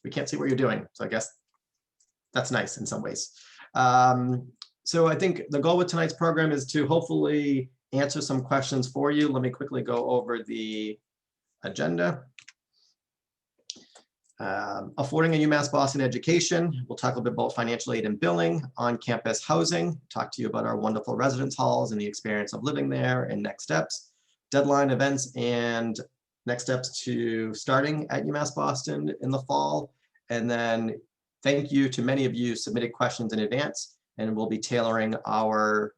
we can't see what you're doing. So I guess that's nice in some ways. So I think the goal with tonight's program is to hopefully answer some questions for you. Let me quickly go over the agenda. Affording a UMass Boston education. We'll talk a bit about financial aid and billing, on-campus housing, talk to you about our wonderful residence halls and the experience of living there and next steps, deadline events and next steps to starting at UMass Boston in the fall. And then thank you to many of you submitted questions in advance, and we'll be tailoring our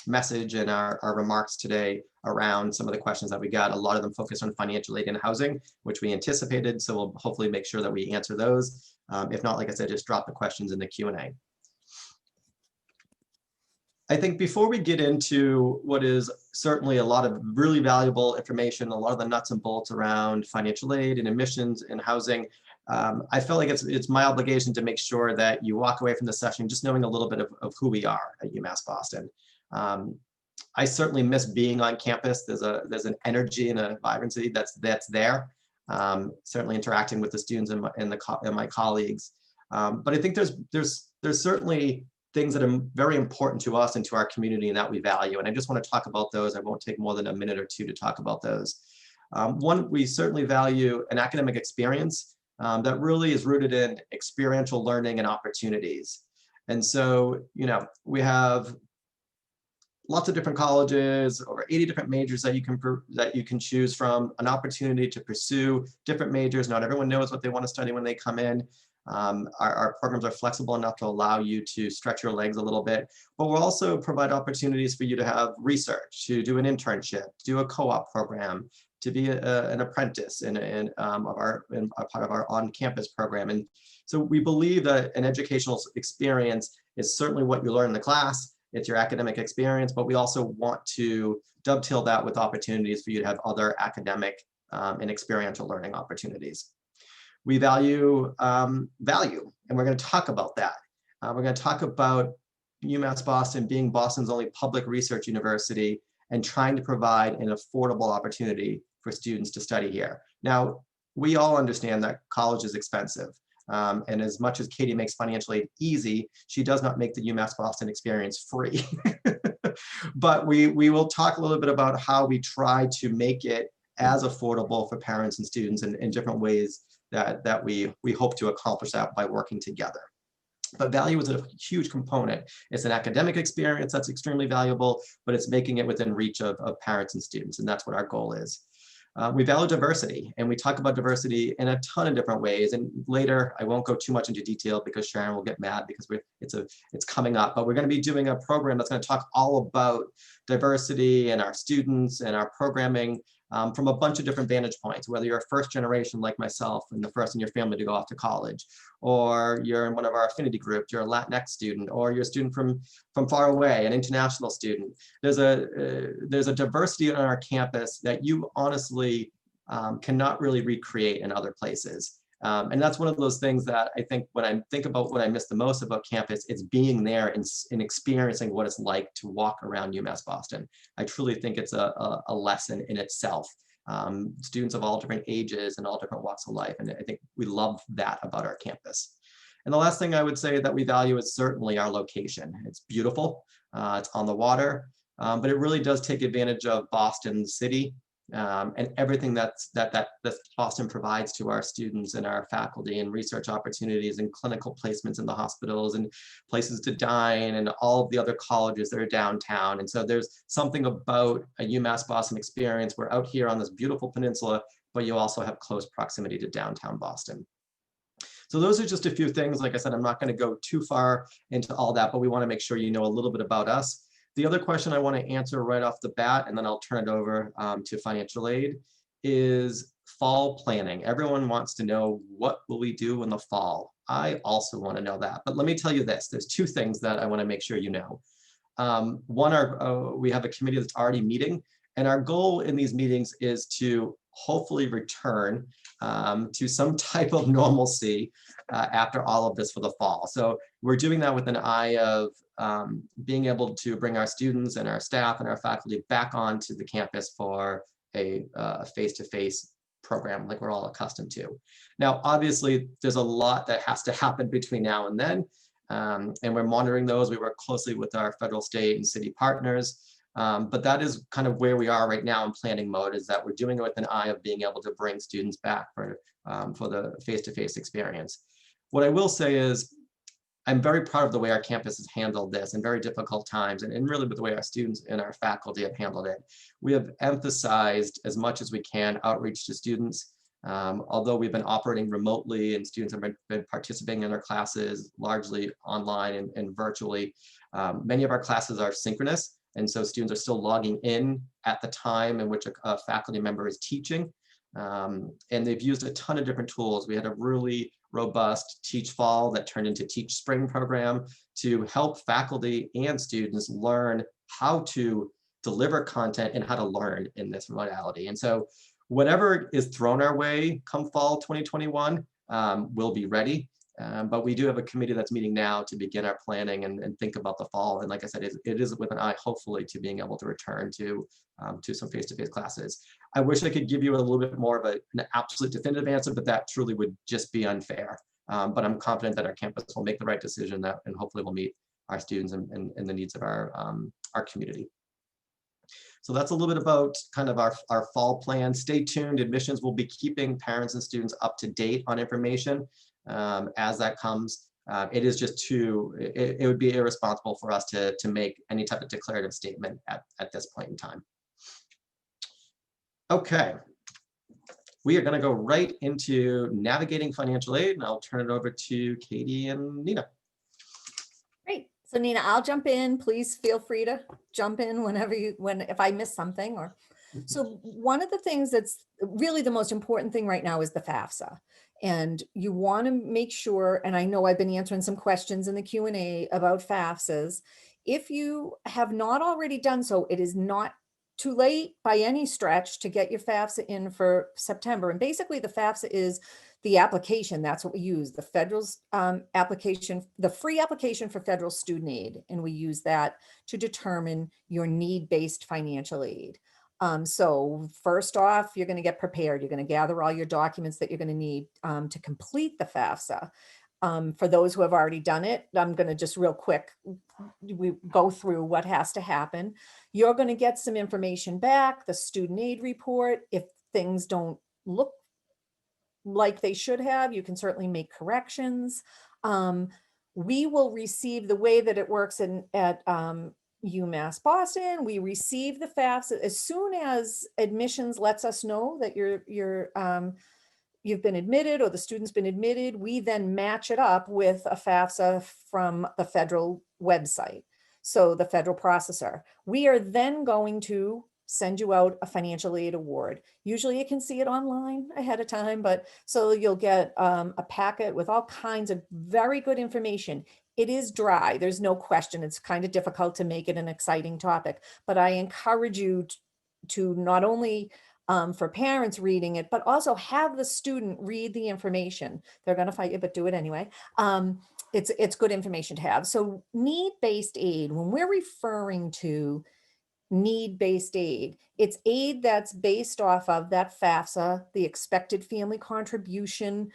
message and our remarks today around some of the questions that we got. A lot of them focused on financial aid and housing, which we anticipated. So we'll hopefully make sure that we answer those. If not, like I said, just drop the questions in the Q&A. I think before we get into what is certainly a lot of really valuable information, a lot of the nuts and bolts around financial aid and admissions and housing, I feel like it's my obligation to make sure that you walk away from the session just knowing a little bit of who we are at UMass Boston. I certainly miss being on campus. There's an energy and a vibrancy that's there. Certainly interacting with the students and my colleagues. But I think there's certainly things that are very important to us and to our community and that we value. And I just want to talk about those. I won't take more than a minute or two to talk about those. One, we certainly value an academic experience that really is rooted in experiential learning and opportunities. And so, you know, we have lots of different colleges, over 80 different majors that you can choose from, an opportunity to pursue different majors. Not everyone knows what they want to study when they come in. Our programs are flexible enough to allow you to stretch your legs a little bit, but we'll also provide opportunities for you to have research, to do an internship, do a co-op program, to be an apprentice in a part of our on-campus program. And so we believe that an educational experience is certainly what you learn in the class. It's your academic experience, but we also want to dovetail that with opportunities for you to have other academic and experiential learning opportunities. We value value, and we're going to talk about that. We're going to talk about UMass Boston being Boston's only public research university and trying to provide an affordable opportunity for students to study here. Now, we all understand that college is expensive. And as much as Katie makes financial aid easy, she does not make the UMass Boston experience free. But we will talk a little bit about how we try to make it as affordable for parents and students in different ways that we hope to accomplish that by working together. But value is a huge component. It's an academic experience that's extremely valuable, but it's making it within reach of parents and students, and that's what our goal is. We value diversity, and we talk about diversity in a ton of different ways. And later, I won't go too much into detail because Sharon will get mad because it's coming up. But we're going to be doing a program that's going to talk all about diversity and our students and our programming from a bunch of different vantage points, whether you're a first generation like myself and the first in your family to go off to college, or you're in one of our affinity groups, you're a Latinx student, or you're a student from far away, an international student. There's a diversity on our campus that you honestly cannot really recreate in other places. And that's one of those things that I think when I think about what I miss the most about campus, it's being there and experiencing what it's like to walk around UMass Boston. I truly think it's a lesson in itself. Students of all different ages and all different walks of life. And I think we love that about our campus. And the last thing I would say that we value is certainly our location. It's beautiful, it's on the water, but it really does take advantage of Boston City. And everything that Boston provides to our students and our faculty, and research opportunities and clinical placements in the hospitals and places to dine and all of the other colleges that are downtown. And so there's something about a UMass Boston experience. We're out here on this beautiful peninsula, but you also have close proximity to downtown Boston. So those are just a few things. Like I said, I'm not going to go too far into all that, but we want to make sure you know a little bit about us. The other question I want to answer right off the bat, and then I'll turn it over to financial aid, is fall planning. Everyone wants to know, what will we do in the fall? I also want to know that. But let me tell you this. There's two things that I want to make sure you know. One, we have a committee that's already meeting, and our goal in these meetings is to hopefully return to some type of normalcy after all of this for the fall. So we're doing that with an eye of being able to bring our students and our staff and our faculty back onto the campus for a face-to-face program like we're all accustomed to. Now, obviously, there's a lot that has to happen between now and then, and we're monitoring those. We work closely with our federal, state, and city partners. But that is kind of where we are right now in planning mode, is that we're doing it with an eye of being able to bring students back for the face-to-face experience. What I will say is, I'm very proud of the way our campus has handled this in very difficult times, and really with the way our students and our faculty have handled it. We have emphasized as much as we can outreach to students. Although we've been operating remotely and students have been participating in our classes largely online and virtually, many of our classes are synchronous. And so students are still logging in at the time in which a faculty member is teaching. And they've used a ton of different tools. We had a really robust Teach Fall that turned into Teach Spring program to help faculty and students learn how to deliver content and how to learn in this modality. And so whatever is thrown our way come fall 2021, we'll be ready. But we do have a committee that's meeting now to begin our planning and think about the fall. And like I said, it is with an eye, hopefully, to being able to return to some face-to-face classes. I wish I could give you a little bit more of an absolute definitive answer, but that truly would just be unfair. But I'm confident that our campus will make the right decision and hopefully will meet our students and the needs of our community. So that's a little bit about kind of our fall plan. Stay tuned. Admissions will be keeping parents and students up to date on information as that comes. It is just it would be irresponsible for us to make any type of declarative statement at this point in time. Okay, we are going to go right into navigating financial aid, and I'll turn it over to Katie and Nina. Great. So Nina, I'll jump in. Please feel free to jump in if I miss something. Or so one of the things that's really the most important thing right now is the FAFSA. And you want to make sure, and I know I've been answering some questions in the Q&A about FAFSAs. If you have not already done so, it is not too late by any stretch to get your FAFSA in for September. And basically the FAFSA is the application. That's what we use, the federal's application, the free application for federal student aid. And we use that to determine your need-based financial aid. So first off, you're going to get prepared. You're going to gather all your documents that you're going to need to complete the FAFSA. For those who have already done it, I'm going to just real quick, we go through what has to happen. You're going to get some information back, the student aid report. If things don't look like they should have, you can certainly make corrections. We will receive, the way that it works at UMass Boston, we receive the FAFSA as soon as admissions lets us know that you've been admitted or the student's been admitted. We then match it up with a FAFSA from the federal website, so the federal processor. We are then going to send you out a financial aid award. Usually you can see it online ahead of time, but so you'll get a packet with all kinds of very good information. It is dry, there's no question. It's kind of difficult to make it an exciting topic, but I encourage you to not only for parents reading it, but also have the student read the information. They're going to fight you, but do it anyway. It's good information to have. So need-based aid, when we're referring to need-based aid, it's aid that's based off of that FAFSA, the expected family contribution,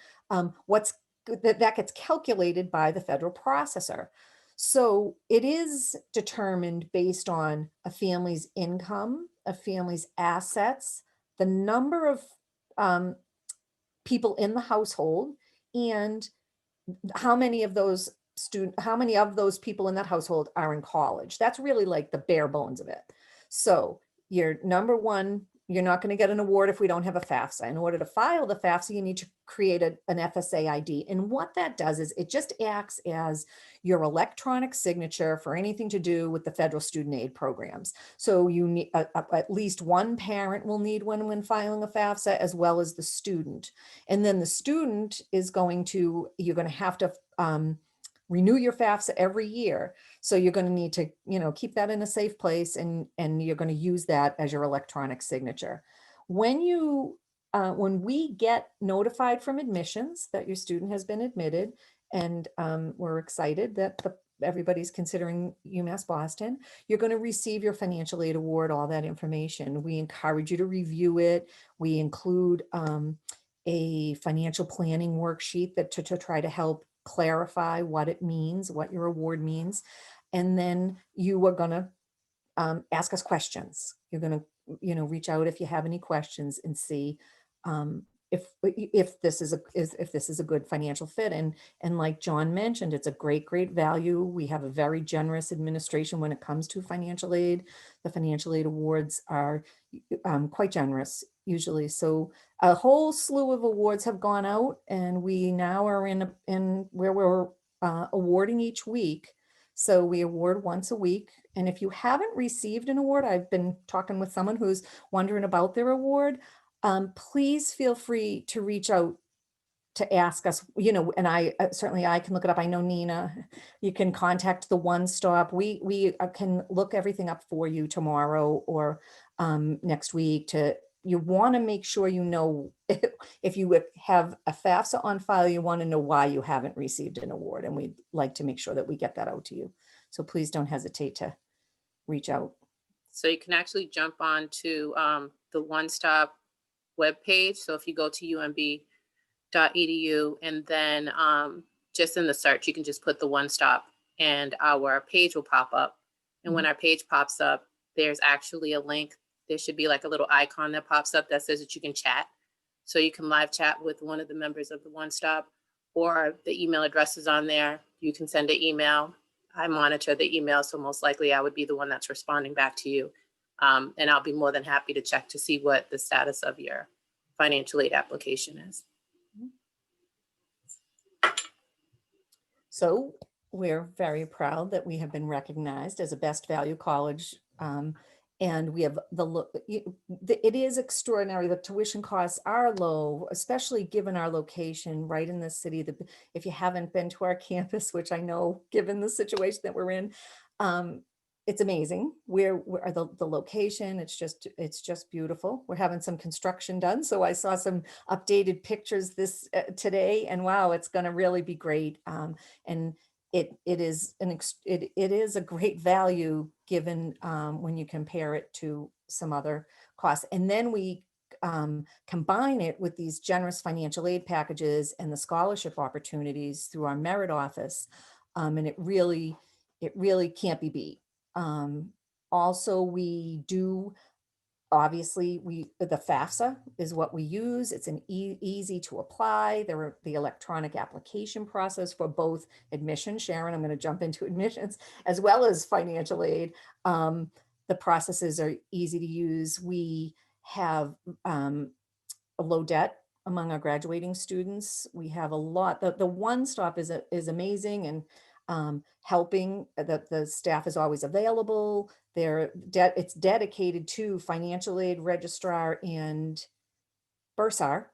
that gets calculated by the federal processor. So it is determined based on a family's income, a family's assets, the number of people in the household, and how many of those people in that household are in college. That's really like the bare bones of it. So your number one, you're not going to get an award if we don't have a FAFSA. In order to file the FAFSA, you need to create an FSA ID. And what that does is it just acts as your electronic signature for anything to do with the federal student aid programs. So you need at least one parent will need one when filing a FAFSA, as well as the student. And then the student is you're going to have to renew your FAFSA every year. So you're going to need to, keep that in a safe place, and you're going to use that as your electronic signature. When we get notified from admissions that your student has been admitted, and we're excited that everybody's considering UMass Boston, you're going to receive your financial aid award, all that information. We encourage you to review it. We include a financial planning worksheet that to try to help clarify what it means, what your award means. And then you are going to ask us questions. You're going to, reach out if you have any questions and see if this is a good financial fit. And like John mentioned, it's a great value. We have a very generous administration when it comes to financial aid. The financial aid awards are quite generous usually. So a whole slew of awards have gone out, and we now are in where we're awarding each week. So we award once a week. And if you haven't received an award, I've been talking with someone who's wondering about their award. Please feel free to reach out to ask us, and I certainly I can look it up. I know Nina, you can contact the One Stop. We can look everything up for you tomorrow or next week. You want to make sure if you have a FAFSA on file, you want to know why you haven't received an award, and we'd like to make sure that we get that out to you. So please don't hesitate to reach out. So you can actually jump on to the One Stop webpage. So if you go to umb.edu and then just in the search, you can just put the One Stop and our page will pop up. And when our page pops up, there's actually a link. There should be like a little icon that pops up that says that you can chat. So you can live chat with one of the members of the One Stop, or the email address is on there. You can send an email. I monitor the email, so most likely I would be the one that's responding back to you. And I'll be more than happy to check to see what the status of your financial aid application is. So we're very proud that we have been recognized as a best value college. And we have it is extraordinary. The tuition costs are low, especially given our location right in the city. If you haven't been to our campus, which I know, given the situation that we're in, it's amazing. Where the location, it's just beautiful. We're having some construction done. So I saw some updated pictures today, and wow, it's going to really be great. And it is a great value given when you compare it to some other costs. And then we combine it with these generous financial aid packages and the scholarship opportunities through our merit office. And it really can't be beat. Also, we do, obviously, the FAFSA is what we use. It's an easy to apply. There are the electronic application process for both admissions. Sharon, I'm going to jump into admissions as well as financial aid. The processes are easy to use. We have a low debt among our graduating students. We have a lot. The One Stop is amazing, and helping. The staff is always available. It's dedicated to financial aid, registrar, and bursar,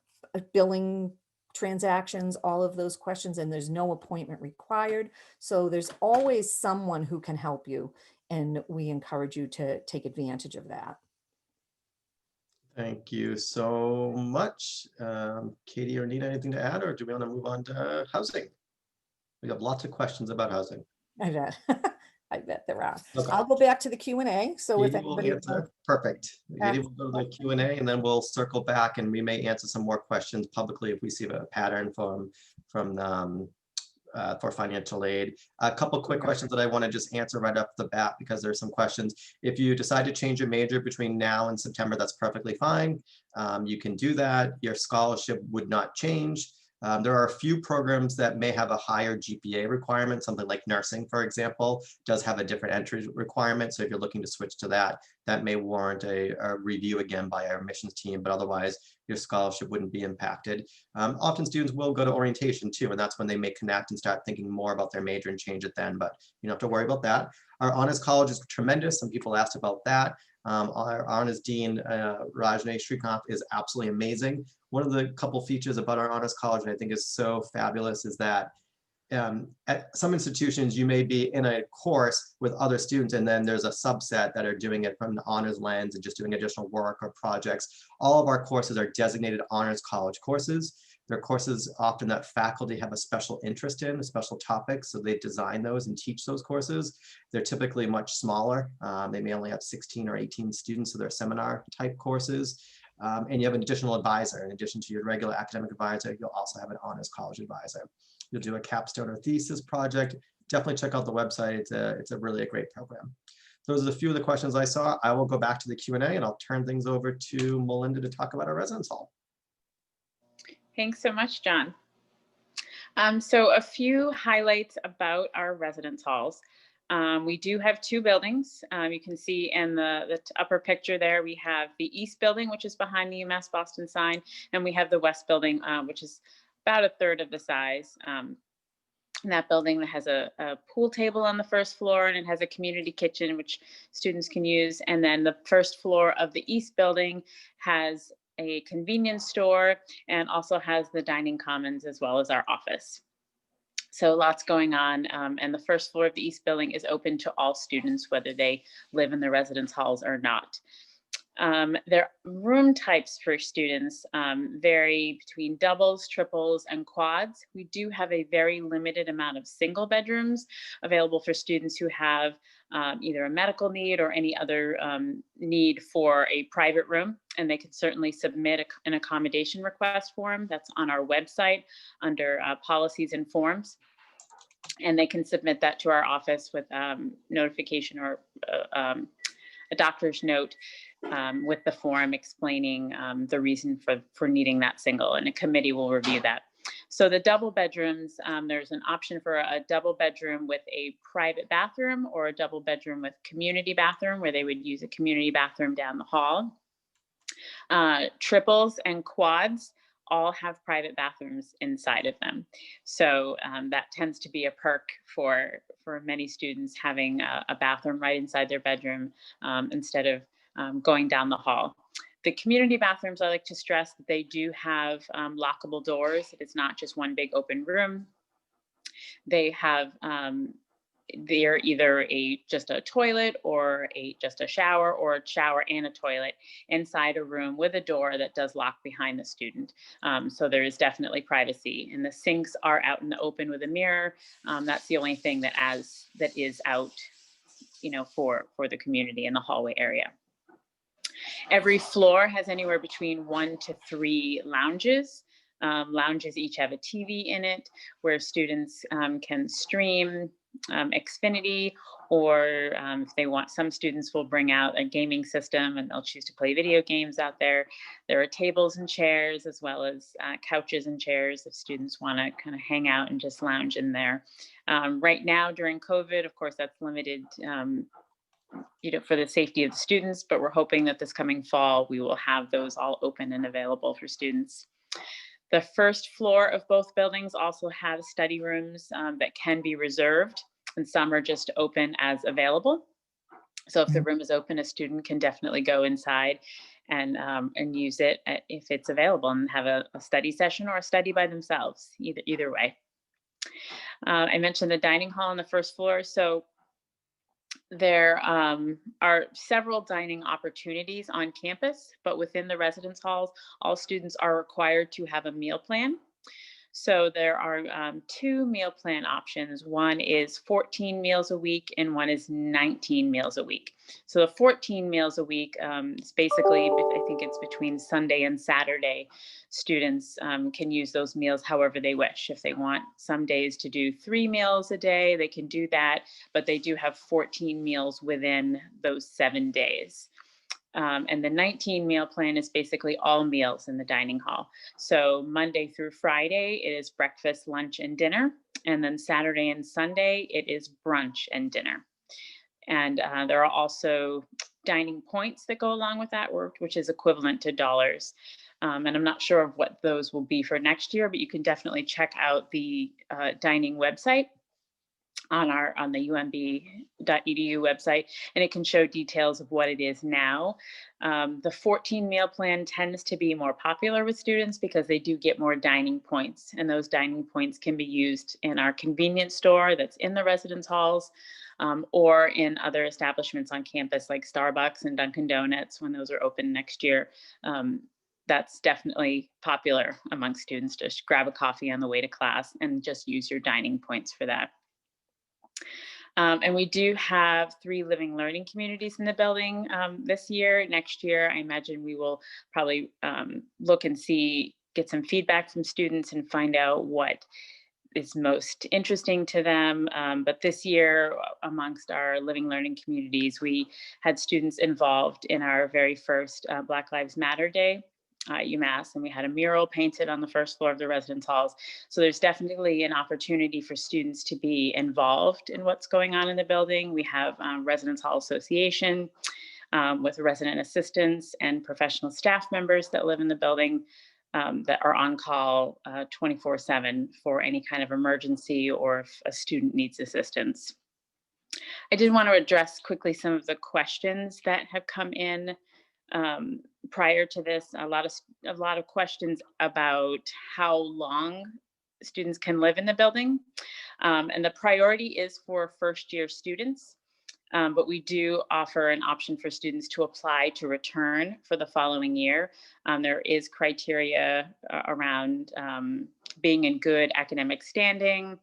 billing transactions, all of those questions, and there's no appointment required. So there's always someone who can help you, and we encourage you to take advantage of that. Thank you so much. Katie or Nina, anything to add, or do we want to move on to housing? We have lots of questions about housing. I bet. I bet there are. Okay. I'll go back to the Q&A. So if Katie will anybody answer. Perfect. Katie will go to the Q&A, and then we'll circle back, and we may answer some more questions publicly if we see a pattern for financial aid. A couple quick questions that I want to just answer right off the bat, because there's some questions. If you decide to change your major between now and September, that's perfectly fine. You can do that. Your scholarship would not change. There are a few programs that may have a higher GPA requirement. Something like nursing, for example, does have a different entry requirement. So if you're looking to switch to that, that may warrant a review again by our admissions team, but otherwise your scholarship wouldn't be impacted. Often students will go to orientation too, and that's when they may connect and start thinking more about their major and change it then, but you don't have to worry about that. Our honors college is tremendous. Some people asked about that. Our honors dean, Rajne Shrikant, is absolutely amazing. One of the couple features about our honors college that I think is so fabulous is that at some institutions, you may be in a course with other students, and then there's a subset that are doing it from the honors lens and just doing additional work or projects. All of our courses are designated honors college courses. They're courses often that faculty have a special interest in, a special topic, so they design those and teach those courses. They're typically much smaller. They may only have 16 or 18 students, so they're seminar type courses. And you have an additional advisor. In addition to your regular academic advisor, you'll also have an honors college advisor. You'll do a capstone or thesis project. Definitely check out the website. It's a really a great program. Those are a few of the questions I saw. I will go back to the Q&A and I'll turn things over to Melinda to talk about our residence hall. Thanks so much, John. So a few highlights about our residence halls. We do have two buildings. You can see in the upper picture there, we have the East Building, which is behind the UMass Boston sign, and we have the West Building, which is about a third of the size. And that building that has a pool table on the first floor, and it has a community kitchen, which students can use. And then the first floor of the East Building has a convenience store and also has the dining commons as well as our office. So lots going on. And the first floor of the East Building is open to all students, whether they live in the residence halls or not. Their room types for students vary between doubles, triples, and quads. We do have a very limited amount of single bedrooms available for students who have either a medical need or any other need for a private room, and they can certainly submit an accommodation request form that's on our website under policies and forms. And they can submit that to our office with notification or a doctor's note with the form explaining the reason for needing that single, and a committee will review that. So the double bedrooms, there's an option for a double bedroom with a private bathroom or a double bedroom with community bathroom, where they would use a community bathroom down the hall. Triples and quads all have private bathrooms inside of them. So that tends to be a perk for many students, having a bathroom right inside their bedroom instead of going down the hall. The community bathrooms, I like to stress that they do have lockable doors. It's not just one big open room. They have, they're either just a toilet or just a shower, or a shower and a toilet inside a room with a door that does lock behind the student. So there is definitely privacy, and the sinks are out in the open with a mirror. That's the only thing that is out, for the community in the hallway area. Every floor has anywhere between 1 to 3 lounges. Lounges each have a TV in it where students can stream Xfinity, or if they want, some students will bring out a gaming system and they'll choose to play video games out there. There are tables and chairs, as well as couches and chairs if students want to kind of hang out and just lounge in there. Right now during COVID, of course, that's limited for the safety of the students, but we're hoping that this coming fall, we will have those all open and available for students. The first floor of both buildings also have study rooms that can be reserved, and some are just open as available. So if the room is open, a student can definitely go inside and use it if it's available, and have a study session or a study by themselves, either way. I mentioned the dining hall on the first floor. So there are several dining opportunities on campus, but within the residence halls, all students are required to have a meal plan. So there are 2 meal plan options. One is 14 meals a week and one is 19 meals a week. So the 14 meals a week is basically, I think it's between Sunday and Saturday. Students can use those meals however they wish. If they want some days to do 3 meals a day, they can do that, but they do have 14 meals within those 7 days. And the 19 meal plan is basically all meals in the dining hall. So Monday through Friday, it is breakfast, lunch, and dinner. And then Saturday and Sunday, it is brunch and dinner. And there are also dining points that go along with that, which is equivalent to dollars. And I'm not sure of what those will be for next year, but you can definitely check out the dining website on the umb.edu website, and it can show details of what it is now. The 14 meal plan tends to be more popular with students because they do get more dining points, and those dining points can be used in our convenience store that's in the residence halls, or in other establishments on campus like Starbucks and Dunkin' Donuts when those are open next year. that's definitely popular among students. Just grab a coffee on the way to class and just use your dining points for that. And we do have 3 living learning communities in the building this year. Next year, I imagine we will probably look and get some feedback from students and find out what is most interesting to them. But this year, amongst our living learning communities, we had students involved in our very first Black Lives Matter Day at UMass, and we had a mural painted on the first floor of the residence halls. So there's definitely an opportunity for students to be involved in what's going on in the building. We have Residence Hall Association with resident assistants and professional staff members that live in the building that are on call 24/7 for any kind of emergency or if a student needs assistance. I did want to address quickly some of the questions that have come in prior to this. A lot of questions about how long students can live in the building. And the priority is for first-year students. But we do offer an option for students to apply to return for the following year. There is criteria around being in good academic standing,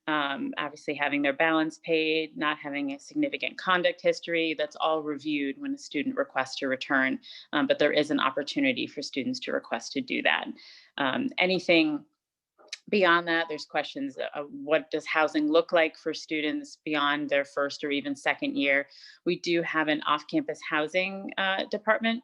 obviously having their balance paid, not having a significant conduct history. That's all reviewed when a student requests to return, but there is an opportunity for students to request to do that. Anything beyond that, there's questions of what does housing look like for students beyond their first or even second year. We do have an off-campus housing department,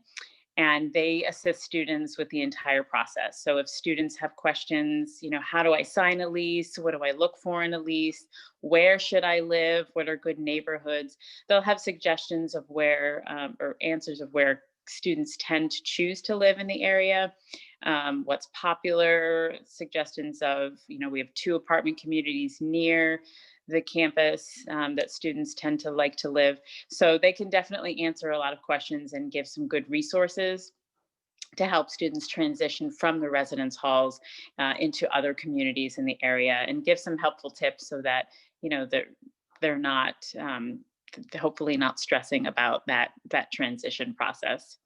and they assist students with the entire process. So if students have questions, how do I sign a lease? What do I look for in a lease? Where should I live? What are good neighborhoods? They'll have suggestions of where, or answers of where students tend to choose to live in the area. What's popular, suggestions of, we have 2 apartment communities near the campus that students tend to like to live. So they can definitely answer a lot of questions and give some good resources to help students transition from the residence halls into other communities in the area, and give some helpful tips so that, they're not, hopefully not stressing about that transition process.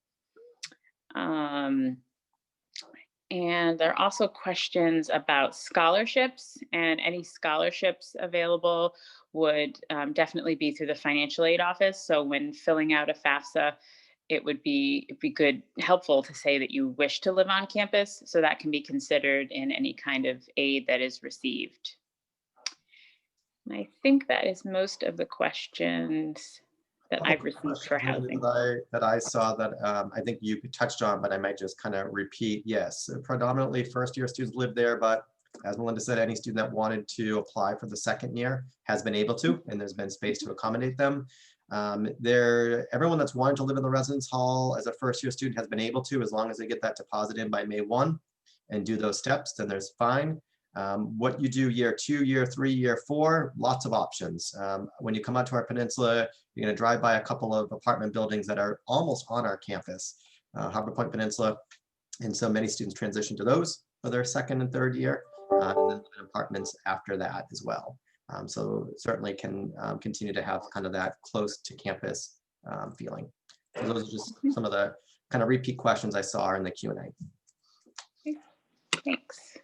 And there are also questions about scholarships, and any scholarships available would definitely be through the financial aid office. So when filling out a FAFSA, it would be helpful to say that you wish to live on campus, so that can be considered in any kind of aid that is received. And I think that is most of the questions that I've received for housing. That I saw that I think you touched on, but I might just kind of repeat. Yes, predominantly first-year students live there, but as Melinda said, any student that wanted to apply for the second year has been able to, and there's been space to accommodate them. Everyone that's wanted to live in the residence hall as a first-year student has been able to, as long as they get that deposit in by May 1 and do those steps, then there's fine. What you do year 2, year 3, year 4, lots of options. When you come out to our peninsula, you're going to drive by a couple of apartment buildings that are almost on our campus, Harbor Point Peninsula. And so many students transition to those for their second and third year, and then apartments after that as well. So certainly can continue to have kind of that close to campus feeling. So those are just some of the kind of repeat questions I saw in the Q&A. Thanks.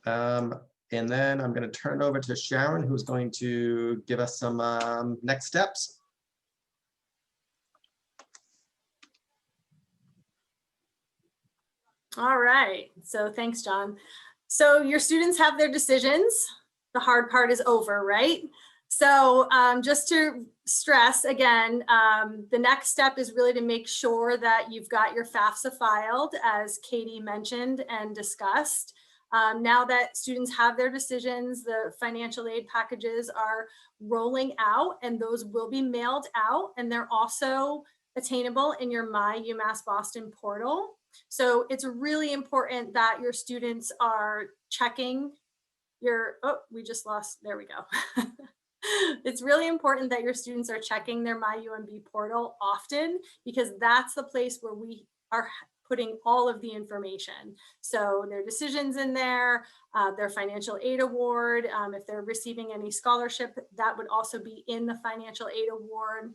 And then I'm going to turn it over to Sharon, who's going to give us some next steps. All right, so thanks, John. So your students have their decisions. The hard part is over, right? So just to stress again, the next step is really to make sure that you've got your FAFSA filed, as Katie mentioned and discussed. Now that students have their decisions, the financial aid packages are rolling out, and those will be mailed out, and they're also attainable in your My UMass Boston portal. So it's really important that your students are checking your, oh, we just lost, there we go. It's really important that your students are checking their My UMB portal often, because that's the place where we are putting all of the information. So their decisions in there, their financial aid award, if they're receiving any scholarship, that would also be in the financial aid award.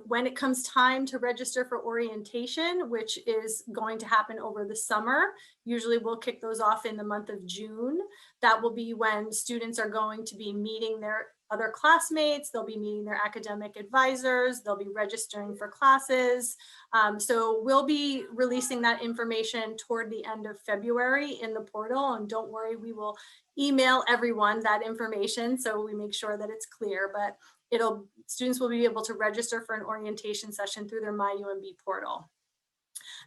When it comes time to register for orientation, which is going to happen over the summer, usually we'll kick those off in the month of June. That will be when students are going to be meeting their other classmates, they'll be meeting their academic advisors, they'll be registering for classes. So we'll be releasing that information toward the end of February in the portal, and don't worry, we will email everyone that information so we make sure that it's clear, but students will be able to register for an orientation session through their MyUMB portal.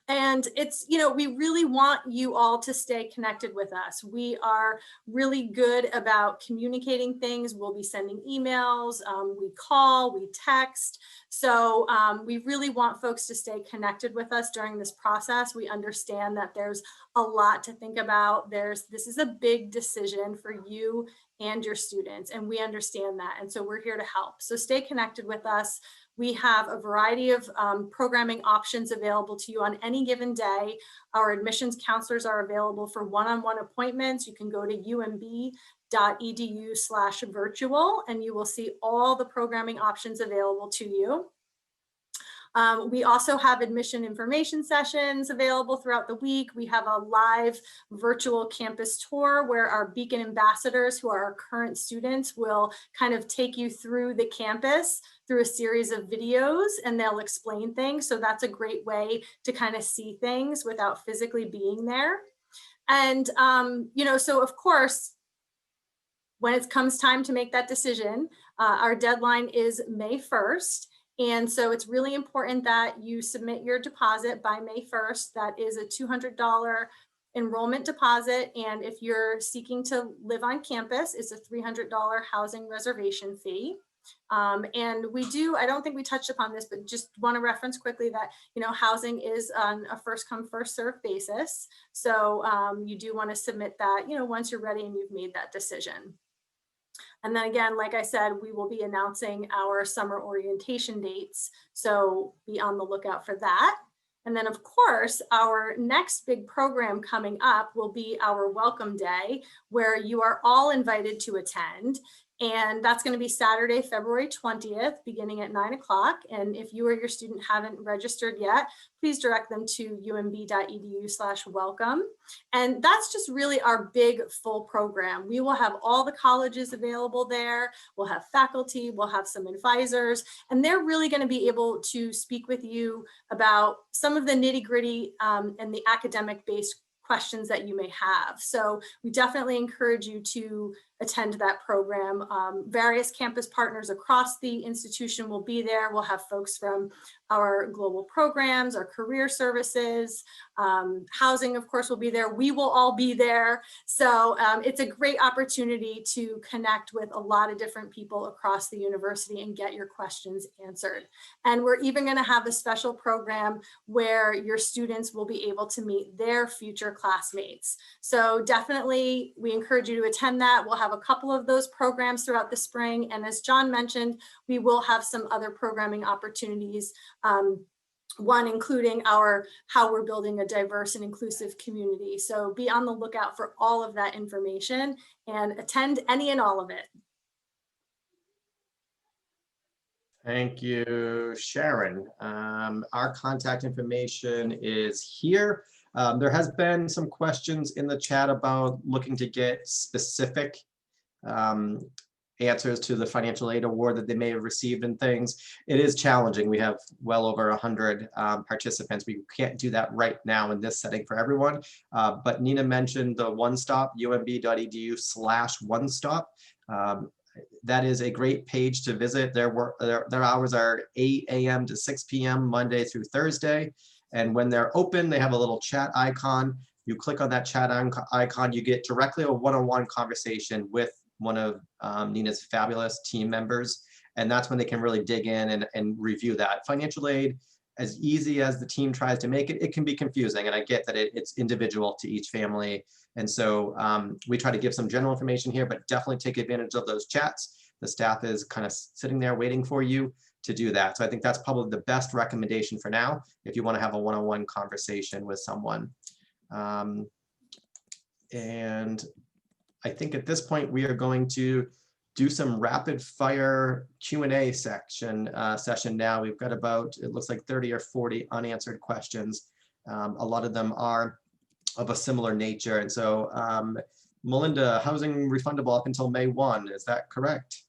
And it's, we really want you all to stay connected with us. We are really good about communicating things. We'll be sending emails, we call, we text. So we really want folks to stay connected with us during this process. We understand that there's a lot to think about. This is a big decision for you and your students, and we understand that. And so we're here to help. So stay connected with us. We have a variety of programming options available to you on any given day. Our admissions counselors are available for one-on-one appointments. You can go to umb.edu/virtual and you will see all the programming options available to you. We also have admission information sessions available throughout the week. We have a live virtual campus tour where our Beacon ambassadors, who are our current students, will kind of take you through the campus through a series of videos, and they'll explain things. So that's a great way to kind of see things without physically being there. And, so of course, when it comes time to make that decision, our deadline is May 1st. And so it's really important that you submit your deposit by May 1st. That is a $200 enrollment deposit. And if you're seeking to live on campus, it's a $300 housing reservation fee. And I don't think we touched upon this, but just want to reference quickly that, housing is on a first come, first served basis. So you do want to submit that, once you're ready and you've made that decision. And then again, like I said, we will be announcing our summer orientation dates. So be on the lookout for that. And then of course, our next big program coming up will be our Welcome Day, where you are all invited to attend. And that's going to be Saturday, February 20th, beginning at 9 o'clock. And if you or your student haven't registered yet, please direct them to umb.edu/welcome. And that's just really our big full program. We will have all the colleges available there. We'll have faculty, we'll have some advisors, and they're really going to be able to speak with you about some of the nitty-gritty and the academic-based questions that you may have. So we definitely encourage you to attend that program. Various campus partners across the institution will be there. We'll have folks from our global programs, our career services, housing, of course, will be there. We will all be there. So it's a great opportunity to connect with a lot of different people across the university and get your questions answered. And we're even going to have a special program where your students will be able to meet their future classmates. So definitely, we encourage you to attend that. We'll have a couple of those programs throughout the spring. And as John mentioned, we will have some other programming opportunities. One including how we're building a diverse and inclusive community. So be on the lookout for all of that information and attend any and all of it. Thank you, Sharon. Our contact information is here. There has been some questions in the chat about looking to get specific answers to the financial aid award that they may have received and things. It is challenging. We have well over 100 participants. We can't do that right now in this setting for everyone. But Nina mentioned the One Stop, umb.edu/onestop. That is a great page to visit. Their hours are 8 a.m. to 6 p.m. Monday through Thursday. And when they're open, they have a little chat icon. You click on that chat icon, you get directly a one-on-one conversation with one of Nina's fabulous team members. And that's when they can really dig in and review that. Financial aid, as easy as the team tries to make it, it can be confusing. And I get that it's individual to each family. And so we try to give some general information here, but definitely take advantage of those chats. The staff is kind of sitting there waiting for you to do that. So I think that's probably the best recommendation for now, if you want to have a one-on-one conversation with someone. And I think at this point, we are going to do some rapid fire Q&A session now. We've got about, it looks like 30 or 40 unanswered questions. A lot of them are of a similar nature. And so Melinda, housing refundable up until May 1, is that correct?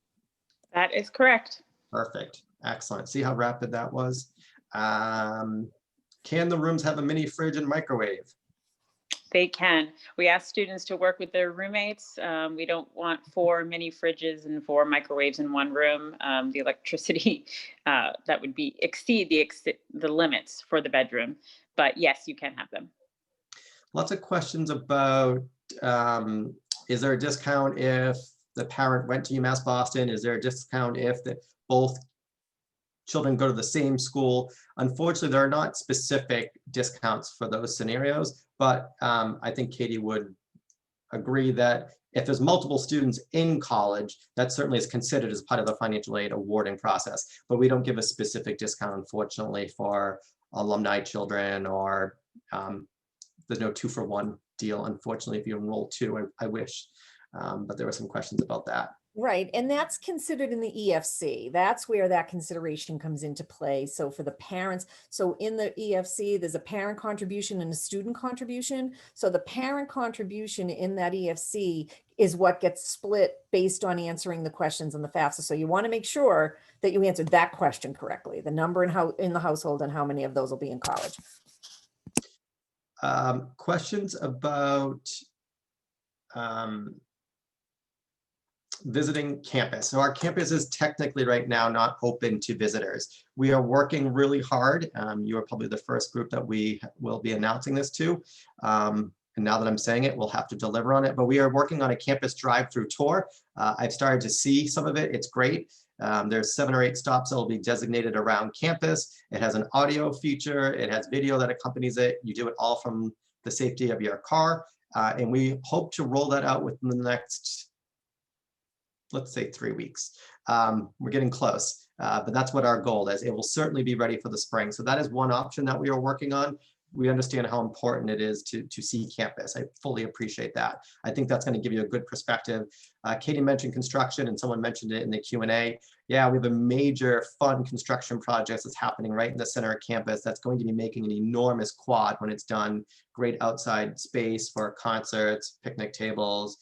That is correct. Perfect, excellent. See how rapid that was? Can the rooms have a mini fridge and microwave? They can. We ask students to work with their roommates. We don't want 4 mini fridges and 4 microwaves in one room. The electricity that would be exceed the limits for the bedroom. But yes, you can have them. Lots of questions about, is there a discount if the parent went to UMass Boston? Is there a discount if both children go to the same school? Unfortunately, there are not specific discounts for those scenarios, but I think Katie would agree that if there's multiple students in college, that certainly is considered as part of the financial aid awarding process. But we don't give a specific discount, unfortunately, for alumni children, or there's no 2-for-1 deal, unfortunately, if you enroll 2, I wish. But there were some questions about that. Right, and that's considered in the EFC. That's where that consideration comes into play. So for the parents, so in the EFC, there's a parent contribution and a student contribution. So the parent contribution in that EFC is what gets split based on answering the questions in the FAFSA. So you want to make sure that you answered that question correctly, the number in the household and how many of those will be in college. Questions about visiting campus. So our campus is technically right now not open to visitors. We are working really hard. You are probably the first group that we will be announcing this to. And now that I'm saying it, we'll have to deliver on it. But we are working on a campus drive-through tour. I've started to see some of it. It's great. There's 7 or 8 stops that will be designated around campus. It has an audio feature. It has video that accompanies it. You do it all from the safety of your car. And we hope to roll that out within the next, let's say, 3 weeks. We're getting close, but that's what our goal is. It will certainly be ready for the spring. So that is one option that we are working on. We understand how important it is to see campus. I fully appreciate that. I think that's going to give you a good perspective. Katie mentioned construction, and someone mentioned it in the Q&A. Yeah, we have a major fun construction project that's happening right in the center of campus that's going to be making an enormous quad when it's done. Great outside space for concerts, picnic tables,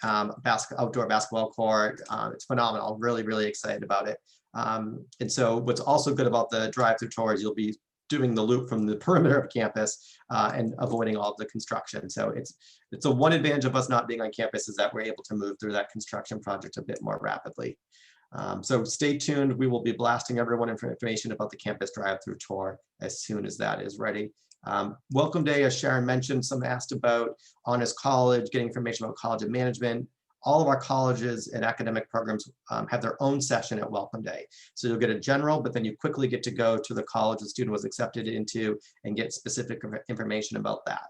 outdoor basketball court. It's phenomenal. Really, really excited about it. And so what's also good about the drive-through tours, you'll be doing the loop from the perimeter of campus and avoiding all of the construction. So it's a one advantage of us not being on campus is that we're able to move through that construction project a bit more rapidly. So stay tuned. We will be blasting everyone information about the campus drive-through tour as soon as that is ready. Welcome Day, as Sharon mentioned, some asked about Honors College, getting information about College of Management. All of our colleges and academic programs have their own session at Welcome Day. So you'll get a general, but then you quickly get to go to the college the student was accepted into and get specific information about that.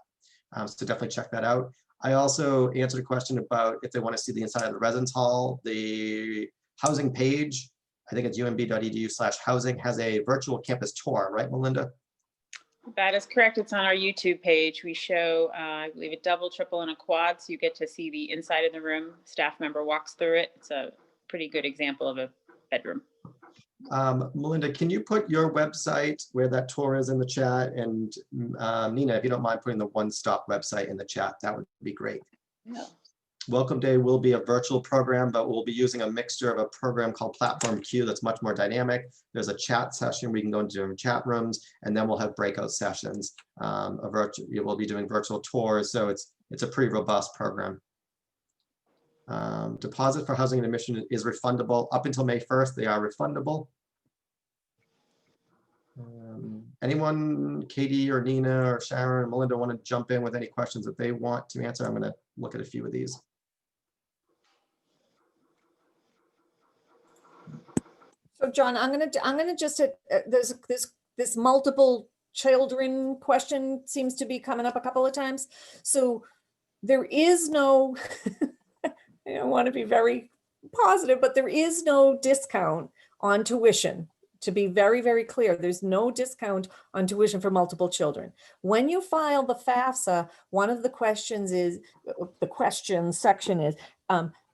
So definitely check that out. I also answered a question about if they want to see the inside of the residence hall. The housing page, I think it's umb.edu/housing, has a virtual campus tour, right, Melinda? That is correct. It's on our YouTube page. We show, I believe, a double, triple, and a quad. So you get to see the inside of the room. Staff member walks through it. It's a pretty good example of a bedroom. Melinda, can you put your website where that tour is in the chat? And Nina, if you don't mind putting the One Stop website in the chat, that would be great. Yeah. Welcome Day will be a virtual program, but we'll be using a mixture of a program called Platform Q that's much more dynamic. There's a chat session we can go into different chat rooms, and then we'll have breakout sessions. We'll be doing virtual tours, so it's a pretty robust program. Deposit for housing and admission is refundable. Up until May 1st, they are refundable. Anyone, Katie or Nina or Sharon or Melinda, want to jump in with any questions that they want to answer? I'm going to look at a few of these. So John, I'm gonna just there's this multiple children question seems to be coming up a couple of times. So there is no, I don't want to be very positive, but there is no discount on tuition. To be very, very clear, there's no discount on tuition for multiple children. When you file the FAFSA, one of the questions is, the question section is,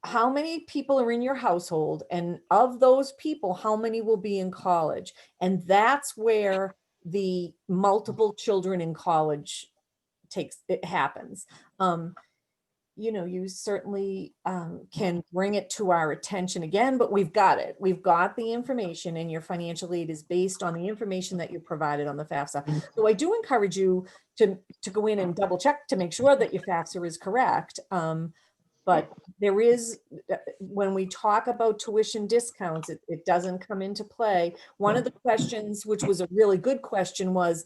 how many people are in your household, and of those people, how many will be in college? And that's where the multiple children in college it happens. You certainly can bring it to our attention again, but we've got it. We've got the information, and your financial aid is based on the information that you provided on the FAFSA. So I do encourage you to go in and double check to make sure that your FAFSA is correct. But there is, when we talk about tuition discounts, it doesn't come into play. One of the questions, which was a really good question, was,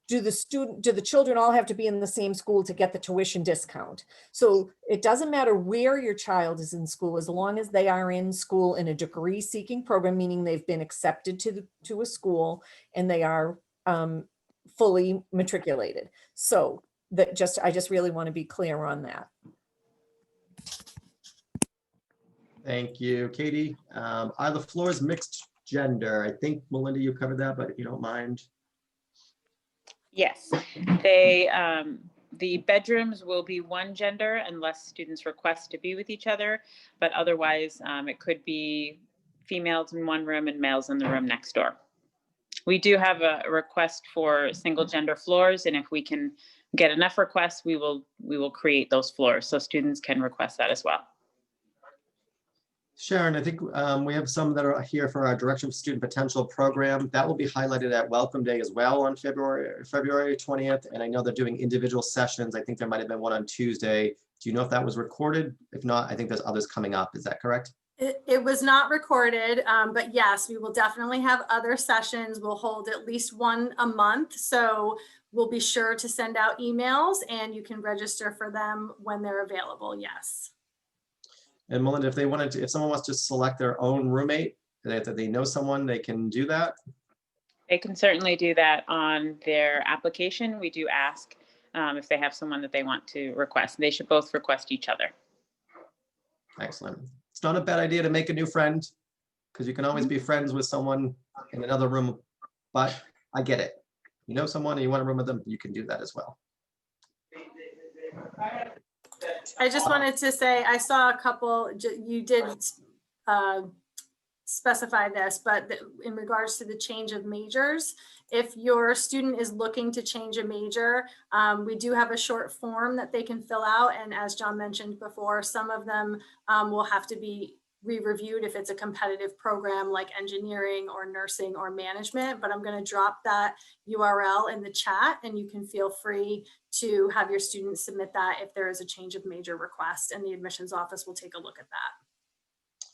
do the children all have to be in the same school to get the tuition discount? So it doesn't matter where your child is in school, as long as they are in school in a degree seeking program, meaning they've been accepted to a school and they are fully matriculated. So I just really want to be clear on that. Thank you, Katie. Are the floors mixed gender? I think, Melinda, you covered that, but if you don't mind. Yes, the bedrooms will be one gender unless students request to be with each other, but otherwise it could be females in one room and males in the room next door. We do have a request for single gender floors, and if we can get enough requests, we will create those floors so students can request that as well. Sharon, I think we have some that are here for our Direction for Student Potential program. That will be highlighted at Welcome Day as well on February 20th. And I know they're doing individual sessions. I think there might have been one on Tuesday. Do you know if that was recorded? If not, I think there's others coming up. Is that correct? It was not recorded, but yes, we will definitely have other sessions. We'll hold at least one a month. So we'll be sure to send out emails and you can register for them when they're available. Yes. And Melinda, if someone wants to select their own roommate, that they know someone, they can do that? They can certainly do that on their application. We do ask if they have someone that they want to request. They should both request each other. Excellent. It's not a bad idea to make a new friend, because you can always be friends with someone in another room, but I get it. You know someone and you want to room with them, you can do that as well. I just wanted to say, I saw a couple, you did specify this, but in regards to the change of majors, if your student is looking to change a major, we do have a short form that they can fill out. And as John mentioned before, some of them will have to be re-reviewed if it's a competitive program like engineering or nursing or management, but I'm going to drop that URL in the chat and you can feel free to have your students submit that if there is a change of major request, and the admissions office will take a look at that.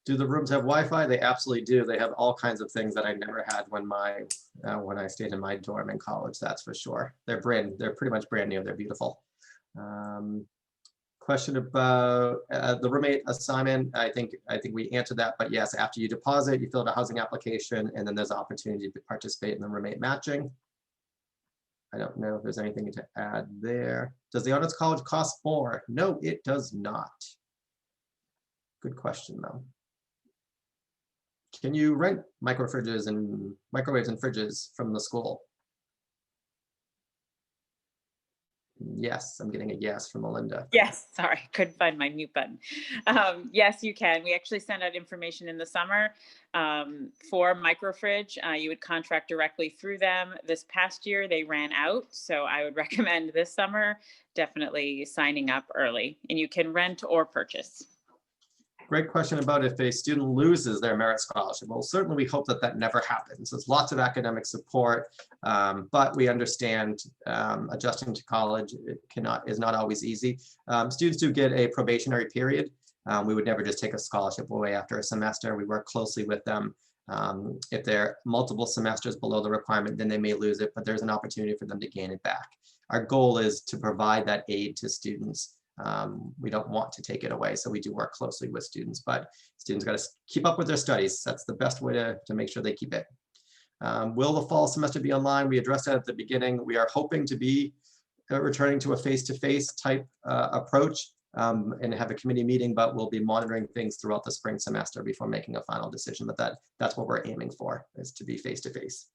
Do the rooms have Wi-Fi? They absolutely do. They have all kinds of things that I never had when I stayed in my dorm in college, that's for sure. They're pretty much brand new. They're beautiful. Question about the roommate assignment. I think we answered that, but yes, after you deposit, you fill out a housing application, and then there's opportunity to participate in the roommate matching. I don't know if there's anything to add there. Does the Honors College cost more? No, it does not. Good question though. Can you rent microwaves and fridges from the school? Yes, I'm getting a yes from Melinda. Yes, sorry, couldn't find my mute button. Yes, you can. We actually send out information in the summer for microfridge. You would contract directly through them. This past year, they ran out. So I would recommend this summer definitely signing up early, and you can rent or purchase. Great question about if a student loses their merit scholarship. Well, certainly we hope that that never happens. There's lots of academic support, but we understand adjusting to college is not always easy. Students do get a probationary period. We would never just take a scholarship away after a semester. We work closely with them. If they're multiple semesters below the requirement, then they may lose it, but there's an opportunity for them to gain it back. Our goal is to provide that aid to students. We don't want to take it away, so we do work closely with students, but students got to keep up with their studies. That's the best way to make sure they keep it. Will the fall semester be online? We addressed that at the beginning. We are hoping to be returning to a face-to-face type approach and have a committee meeting, but we'll be monitoring things throughout the spring semester before making a final decision. But that's what we're aiming for, is to be face-to-face.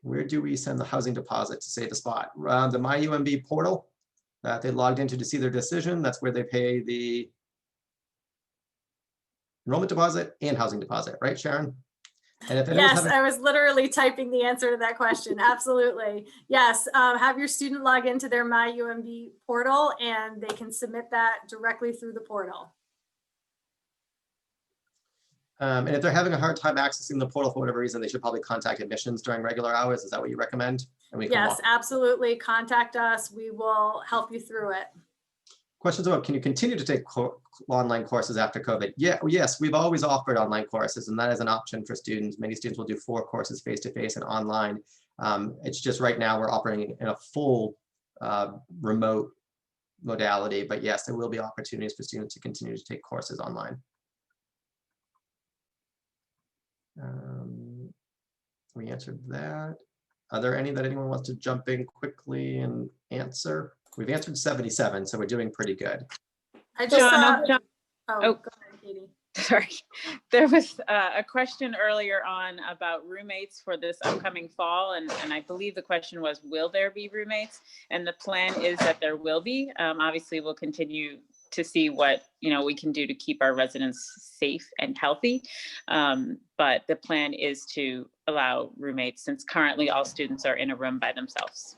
Where do we send the housing deposit to save the spot? The MyUMB portal. that they logged into to see their decision. That's where they pay the enrollment deposit and housing deposit, right, Sharon? And if anyone's Yes, having, I was literally typing the answer to that question. Absolutely. Yes, have your student log into their MyUMB portal and they can submit that directly through the portal. and if they're having a hard time accessing the portal for whatever reason, they should probably contact admissions during regular hours. Is that what you recommend? And we can Yes, walk. absolutely. Contact us. We will help you through it. Questions about, can you continue to take online courses after COVID? Yeah, yes, we've always offered online courses, and that is an option for students. Many students will do 4 courses face-to-face and online. It's just right now we're operating in a full remote modality, but yes, there will be opportunities for students to continue to take courses online. We answered that. Are there any that anyone wants to jump in quickly and answer? We've answered 77, so we're doing pretty good. I just saw, John, oh, oh. go ahead, Katie. Sorry, there was a question earlier on about roommates for this upcoming fall, and I believe the question was, will there be roommates? And the plan is that there will be. Obviously, we'll continue to see what we can do to keep our residents safe and healthy, but the plan is to allow roommates, since currently all students are in a room by themselves.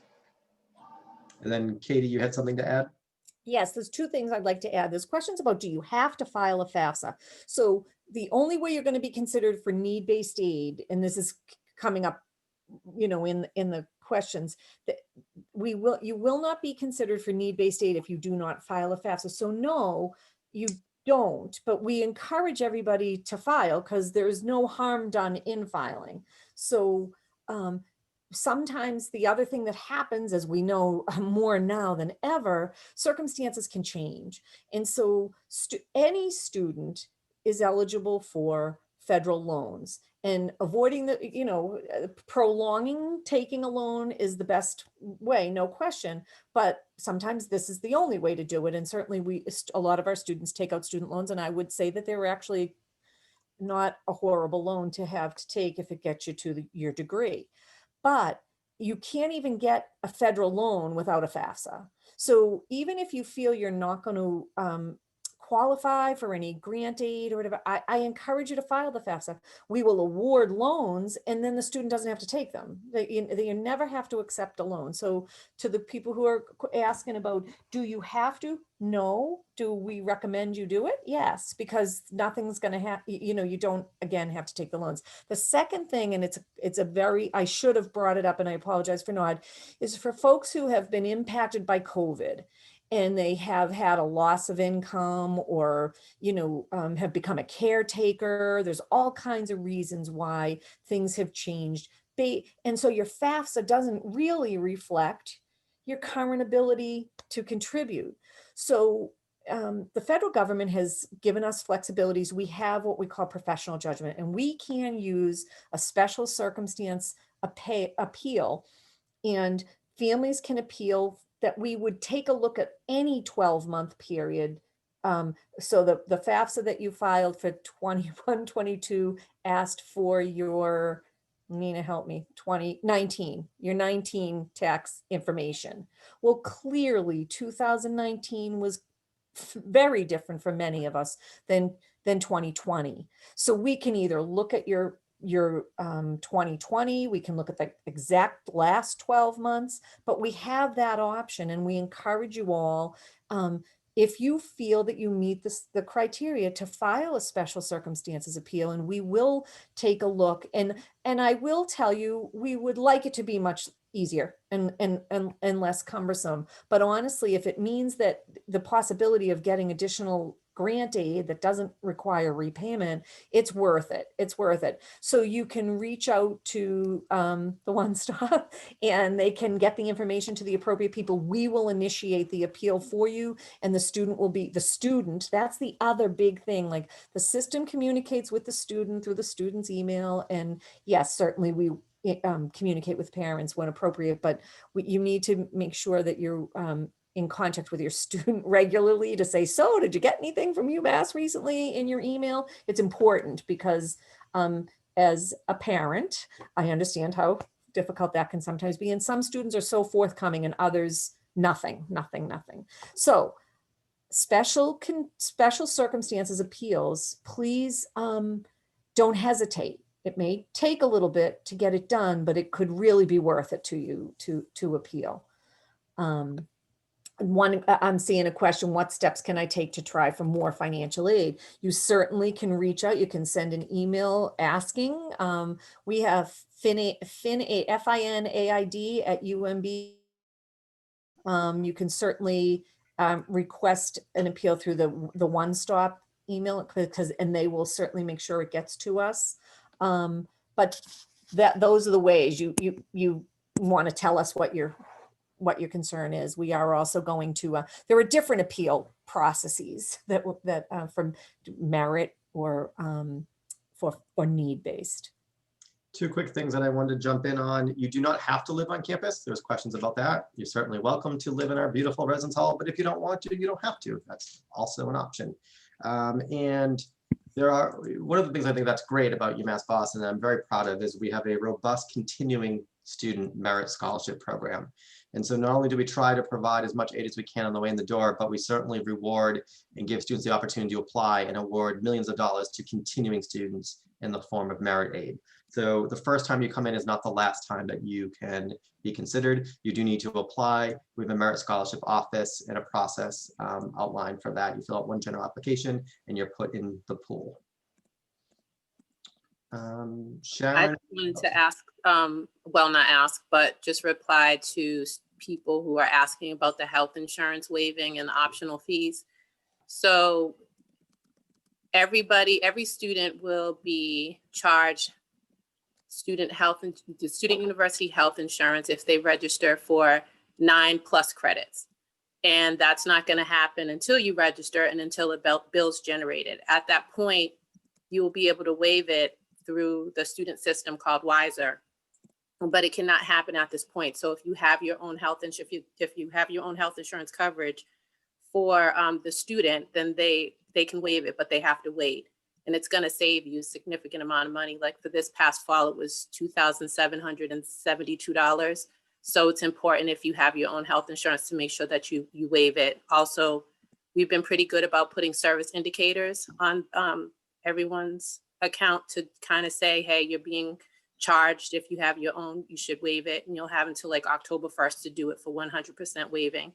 And then Katie, you had something to add? Yes, there's 2 things I'd like to add. There's questions about, do you have to file a FAFSA? So the only way you're going to be considered for need-based aid, and this is coming up, in the questions, that you will not be considered for need-based aid if you do not file a FAFSA. So no, you don't, but we encourage everybody to file because there's no harm done in filing. So sometimes the other thing that happens, as we know more now than ever, circumstances can change. And so any student is eligible for federal loans, and avoiding prolonging taking a loan is the best way, no question. But sometimes this is the only way to do it. And certainly a lot of our students take out student loans, and I would say that they're actually not a horrible loan to have to take if it gets you to your degree. But you can't even get a federal loan without a FAFSA. So even if you feel you're not going to qualify for any grant aid or whatever, I encourage you to file the FAFSA. We will award loans, and then the student doesn't have to take them. You never have to accept a loan. So to the people who are asking about, do you have to? No. Do we recommend you do it? Yes, because nothing's going to happen. You don't, again, have to take the loans. The second thing, and it's a very, I should have brought it up, and I apologize for not, is for folks who have been impacted by COVID, and they have had a loss of income, or have become a caretaker. There's all kinds of reasons why things have changed. And so your FAFSA doesn't really reflect your current ability to contribute. So the federal government has given us flexibilities. We have what we call professional judgment, and we can use a special circumstance appeal, and families can appeal that we would take a look at any 12-month period. So the FAFSA that you filed for 21-22 asked for your, Nina, help me, 2019, your 19 tax information. Well, clearly 2019 was very different for many of us than 2020. So we can either look at your 2020, we can look at the exact last 12 months, but we have that option, and we encourage you all, if you feel that you meet the criteria, to file a special circumstances appeal, and we will take a look. And I will tell you, we would like it to be much easier and less cumbersome. But honestly, if it means that the possibility of getting additional grant aid that doesn't require repayment, it's worth it. It's worth it. So you can reach out to the One Stop, and they can get the information to the appropriate people. We will initiate the appeal for you, and the student will be the student. That's the other big thing. Like, the system communicates with the student through the student's email. And yes, certainly we communicate with parents when appropriate, but you need to make sure that you're in contact with your student regularly to say, so did you get anything from UMass recently in your email? It's important because as a parent, I understand how difficult that can sometimes be. And some students are so forthcoming, and others nothing. So special circumstances appeals, please don't hesitate. It may take a little bit to get it done, but it could really be worth it to you to appeal. I'm seeing a question, what steps can I take to try for more financial aid? You certainly can reach out. You can send an email asking. We have FINAID at UMB. You can certainly request an appeal through the one-stop email, and they will certainly make sure it gets to us. But those are the ways you want to tell us what your concern is. We are also going to, there are different appeal processes that from merit or for need-based. Two quick things that I wanted to jump in on. You do not have to live on campus. There's questions about that. You're certainly welcome to live in our beautiful residence hall, but if you don't want to, you don't have to. That's also an option. And there are, one of the things I think that's great about UMass Boston, and I'm very proud of, is we have a robust continuing student merit scholarship program. And so not only do we try to provide as much aid as we can on the way in the door, but we certainly reward and give students the opportunity to apply and award millions of dollars to continuing students in the form of merit aid. So the first time you come in is not the last time that you can be considered. You do need to apply. We have a merit scholarship office and a process outlined for that. You fill out one general application and you're put in the pool. Sharon? I wanted to ask, well, not ask, but just reply to people who are asking about the health insurance waiving and the optional fees. So every student will be charged the student university health insurance if they register for 9+ credits. And that's not going to happen until you register and until a bill's generated. At that point, you will be able to waive it through the student system called Wiser, but it cannot happen at this point. So if you have your own health insurance, if you have your own health insurance coverage for the student, then they can waive it, but they have to wait. And it's going to save you a significant amount of money. Like for this past fall, it was $2,772. So it's important if you have your own health insurance to make sure that you waive it. Also, we've been pretty good about putting service indicators on everyone's account to kind of say, hey, you're being charged. If you have your own, you should waive it. And you'll have until like October 1st to do it for 100% waiving.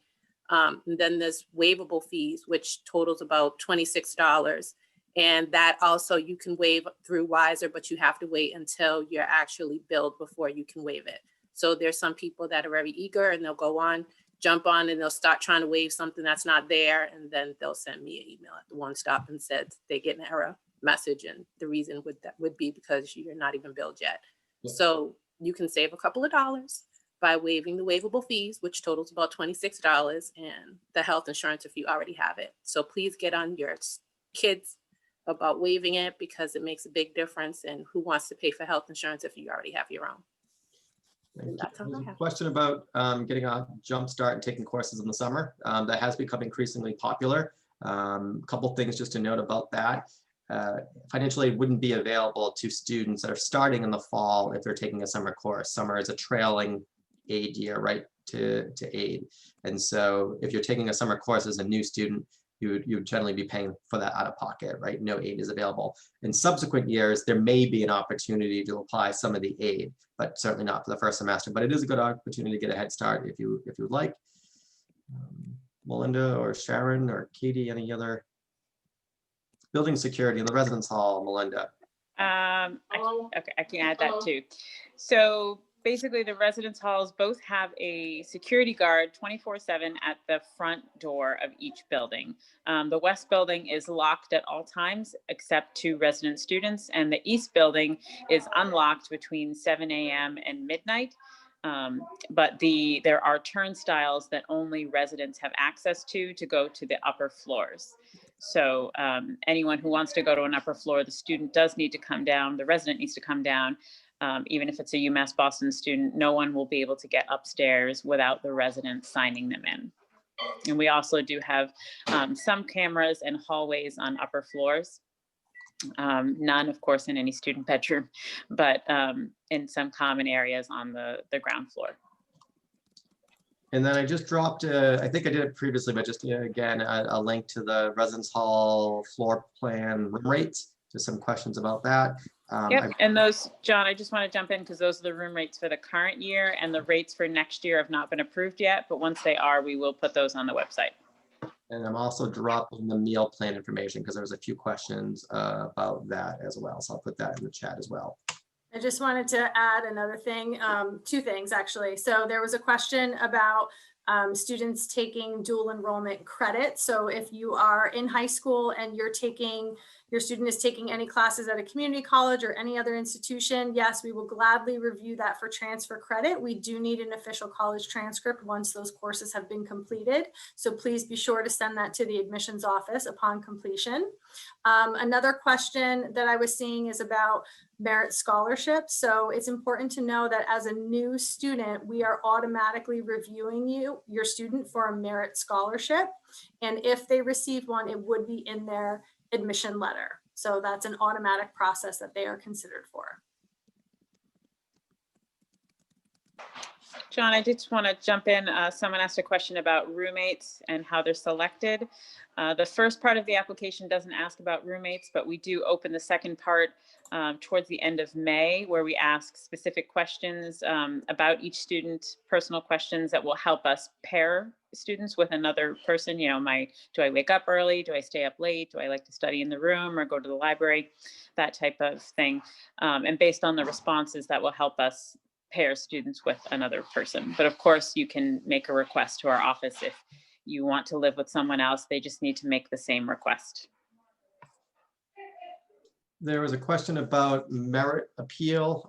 And then there's waivable fees, which totals about $26. And that also you can waive through Wiser, but you have to wait until you're actually billed before you can waive it. So there's some people that are very eager and they'll go on, jump on, and they'll start trying to waive something that's not there. And then they'll send me an email at the one stop and said they get an error message. And the reason would be because you're not even billed yet. Yeah. So you can save a couple of dollars by waiving the waivable fees, which totals about $26, and the health insurance if you already have it. So please get on your kids about waiving it because it makes a big difference. And who wants to pay for health insurance if you already have your own? That's all I have. Question about getting a jump start and taking courses in the summer. That has become increasingly popular. A couple things just to note about that. Financial aid wouldn't be available to students that are starting in the fall if they're taking a summer course. Summer is a trailing aid year, right, to aid. And so if you're taking a summer course as a new student, you would generally be paying for that out of pocket, right? No aid is available. In subsequent years, there may be an opportunity to apply some of the aid, but certainly not for the first semester. But it is a good opportunity to get a head start if you would like. Melinda or Sharon or Katie, any other? Building security in the residence hall, Melinda. Okay, I can add that too. So basically the residence halls both have a security guard 24/7 at the front door of each building. The west building is locked at all times except to resident students, and the east building is unlocked between 7 a.m. and midnight. But there are turnstiles that only residents have access to go to the upper floors. So anyone who wants to go to an upper floor, the student does need to come down, the resident needs to come down. Even if it's a UMass Boston student, no one will be able to get upstairs without the resident signing them in. And we also do have some cameras and hallways on upper floors. None, of course, in any student bedroom, but in some common areas on the ground floor. And then I just dropped, I think I did it previously, but just again, a link to the residence hall floor plan room rates, just some questions about that. Yep, and those, John, I just want to jump in because those are the room rates for the current year, and the rates for next year have not been approved yet, but once they are, we will put those on the website. And I'm also dropping the meal plan information because there was a few questions about that as well. So I'll put that in the chat as well. I just wanted to add another thing, two things actually. So there was a question about students taking dual enrollment credit. So if you are in high school and your student is taking any classes at a community college or any other institution, yes, we will gladly review that for transfer credit. We do need an official college transcript once those courses have been completed. So please be sure to send that to the admissions office upon completion. Another question that I was seeing is about merit scholarships. So it's important to know that as a new student, we are automatically reviewing your student for a merit scholarship. And if they receive one, it would be in their admission letter. So that's an automatic process that they are considered for. John, I just want to jump in. Someone asked a question about roommates and how they're selected. The first part of the application doesn't ask about roommates, but we do open the second part towards the end of May, where we ask specific questions about each student, personal questions that will help us pair students with another person. You know, do I wake up early? Do I stay up late? Do I like to study in the room or go to the library? That type of thing. And based on the responses, that will help us pair students with another person. But of course, you can make a request to our office if you want to live with someone else. They just need to make the same request. There was a question about merit appeal.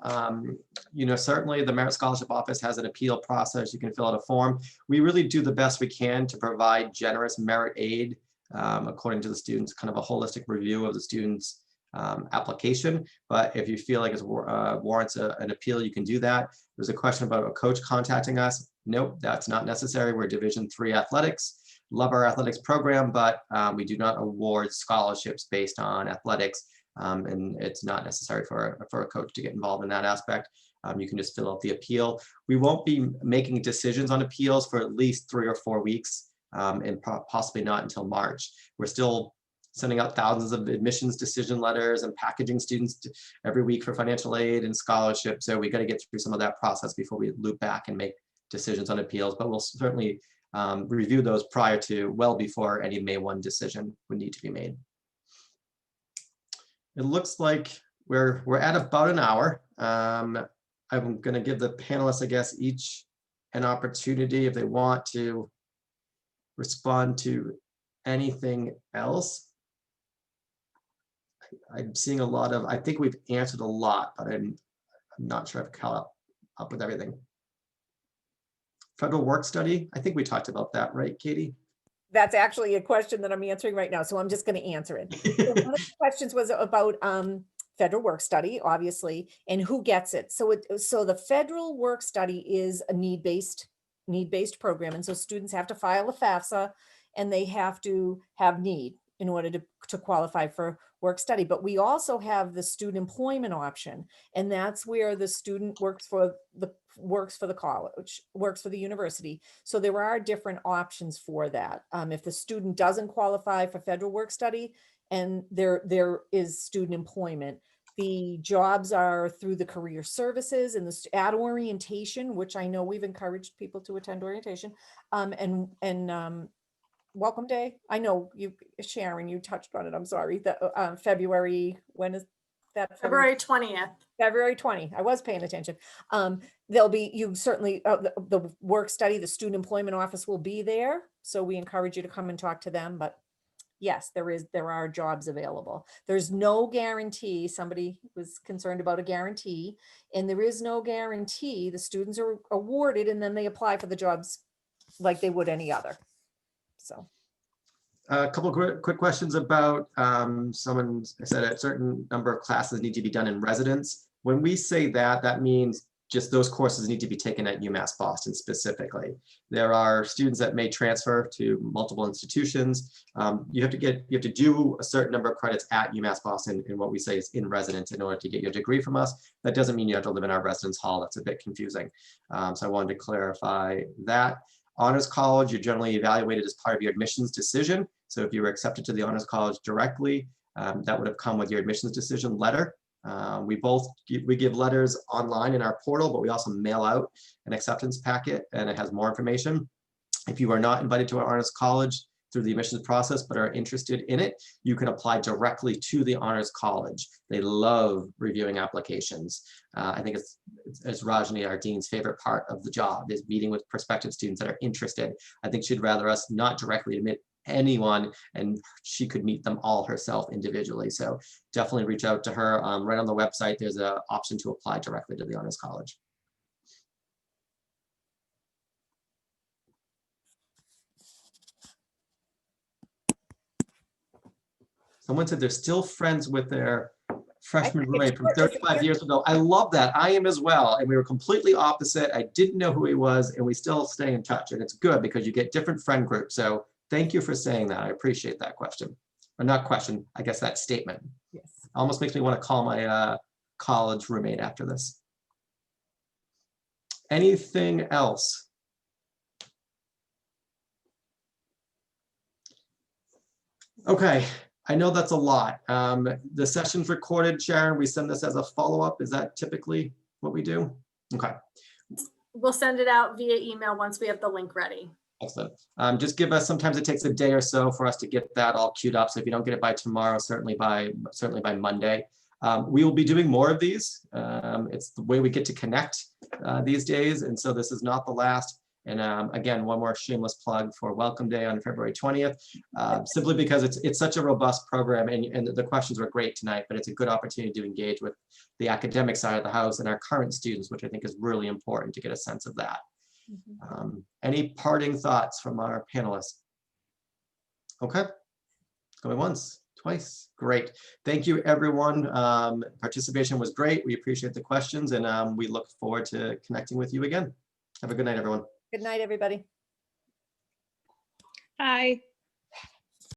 You know, certainly the Merit Scholarship Office has an appeal process. You can fill out a form. We really do the best we can to provide generous merit aid according to the students, kind of a holistic review of the students' application. But if you feel like it warrants an appeal, you can do that. There's a question about a coach contacting us. Nope, that's not necessary. We're Division III athletics. Love our athletics program, but we do not award scholarships based on athletics. And it's not necessary for a coach to get involved in that aspect. You can just fill out the appeal. We won't be making decisions on appeals for at least 3 or 4 weeks, and possibly not until March. We're still sending out thousands of admissions decision letters and packaging students every week for financial aid and scholarships. So we got to get through some of that process before we loop back and make decisions on appeals, but we'll certainly review those prior to, well before any May 1 decision would need to be made. It looks like we're at about an hour. I'm going to give the panelists, I guess, each an opportunity if they want to respond to anything else. I'm seeing a lot of, I think we've answered a lot, but I'm not sure I've caught up with everything. Federal work study, I think we talked about that, right, Katie? That's actually a question that I'm answering right now, so I'm just going to answer it. So one of the questions was about federal work study, obviously, and who gets it. So the federal work study is a need-based program, and so students have to file a FAFSA, and they have to have need in order to qualify for work study. But we also have the student employment option, and that's where the student works for the college, works for the university. So there are different options for that. If the student doesn't qualify for federal work study and there is student employment, the jobs are through the career services and at orientation, which I know we've encouraged people to attend orientation, and Welcome Day. I know you, Sharon, you touched on it. I'm sorry. The February, when is that? February 20th. February 20. I was paying attention. There'll be, you certainly, the work study, the student employment office will be there. So we encourage you to come and talk to them. But yes, there are jobs available. There's no guarantee. Somebody was concerned about a guarantee, and there is no guarantee. The students are awarded and then they apply for the jobs like they would any other. So a couple of quick questions about someone said a certain number of classes need to be done in residence. When we say that, that means just those courses need to be taken at UMass Boston specifically. There are students that may transfer to multiple institutions. You have to do a certain number of credits at UMass Boston in what we say is in residence in order to get your degree from us. That doesn't mean you have to live in our residence hall. That's a bit confusing. So I wanted to clarify that. Honors College, you're generally evaluated as part of your admissions decision. So if you were accepted to the Honors College directly, that would have come with your admissions decision letter. We give letters online in our portal, but we also mail out an acceptance packet, and it has more information. If you are not invited to our Honors College through the admissions process but are interested in it, you can apply directly to the Honors College. They love reviewing applications. I think it's Rajani, our dean's favorite part of the job, is meeting with prospective students that are interested. I think she'd rather us not directly admit anyone, and she could meet them all herself individually. So definitely reach out to her. Right on the website, there's an option to apply directly to the Honors College. Someone said they're still friends with their freshman think it's roommate from good. It's a 35 good- years ago. I love that. I am as well. And we were completely opposite. I didn't know who he was, and we still stay in touch. And it's good because you get different friend groups. So thank you for saying that. I appreciate that question. Or not question, I guess that statement. Yes. Almost makes me want to call my college roommate after this. Anything else? Okay, I know that's a lot. The session's recorded, Sharon. We send this as a follow-up. Is that typically what we do? Okay, We'll send it out via email once we have the link ready. excellent. Just give us, sometimes it takes a day or so for us to get that all queued up. So if you don't get it by tomorrow, certainly by Monday. We will be doing more of these. It's the way we get to connect these days. And so this is not the last. And again, one more shameless plug for Welcome Day on February 20th, simply because it's such a robust program, and the questions were great tonight, but it's a good opportunity to engage with the academic side of the house and our current students, which I think is really important to get a sense of that. Any parting thoughts from our panelists? Okay, going once, twice, great. Thank you, everyone. Participation was great. We appreciate the questions, and we look forward to connecting with you again. Have a good night, everyone. Good night, everybody. Bye.